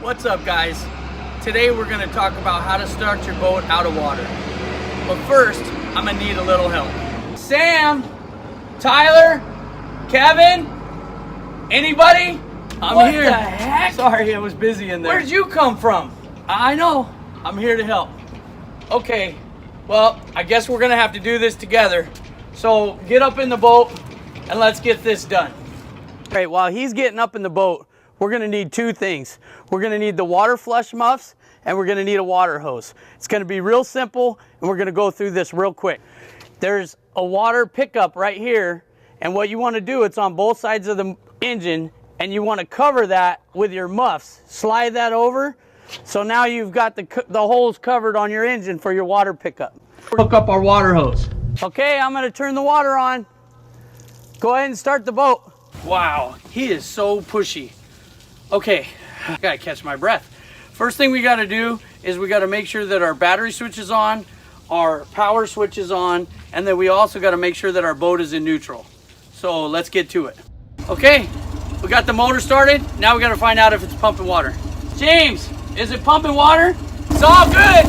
What's up, guys? Today we're going to talk about how to start your boat out of water. But first, I'm going to need a little help. Sam, Tyler, Kevin, anybody? I'm here. What the heck? Sorry, I was busy in there. Where'd you come from? I know. I'm here to help. Okay, well, I guess we're going to have to do this together. So get up in the boat and let's get this done. All right, while he's getting up in the boat, we're gonna need two things. We're gonna need the water flush muffs and we're gonna need a water hose. It's gonna be real simple and we're gonna go through this real quick. There's a water pickup right here, and what you wanna do, it's on both sides of the engine, and you wanna cover that with your muffs. Slide that over, so now you've got the holes covered on your engine for your water pickup. Hook up our water hose. Okay, I'm gonna turn the water on. Go ahead and start the boat. Wow, he is so pushy. Okay, I gotta catch my breath. First thing we gotta do is we gotta make sure that our battery switch is on, our power switch is on, and then we also gotta make sure that our boat is in neutral. So let's get to it. Okay, we got the motor started. Now we gotta find out if it's pumping water. James, is it pumping water? It's all good.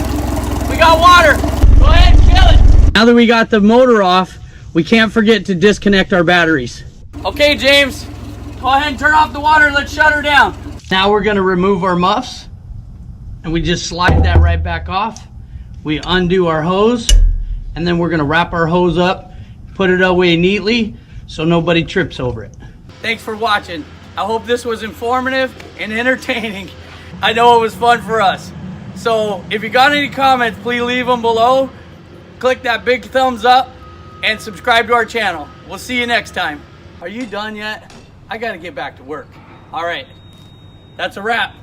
We got water. Go ahead and fill it. Now that we got the motor off, we can't forget to disconnect our batteries. Okay, James. Go ahead and turn off the water. Let's shut her down. Now we're going to remove our muffs, and we just slide that right back off. We undo our hose, and then we're going to wrap our hose up, put it away neatly so nobody trips over it. Thanks for watching. I hope this was informative and entertaining. I know it was fun for us. So if you got any comments, please leave them below. Click that big thumbs up and subscribe to our channel. We'll see you next time. Are you done yet? I gotta get back to work. All right, that's a wrap.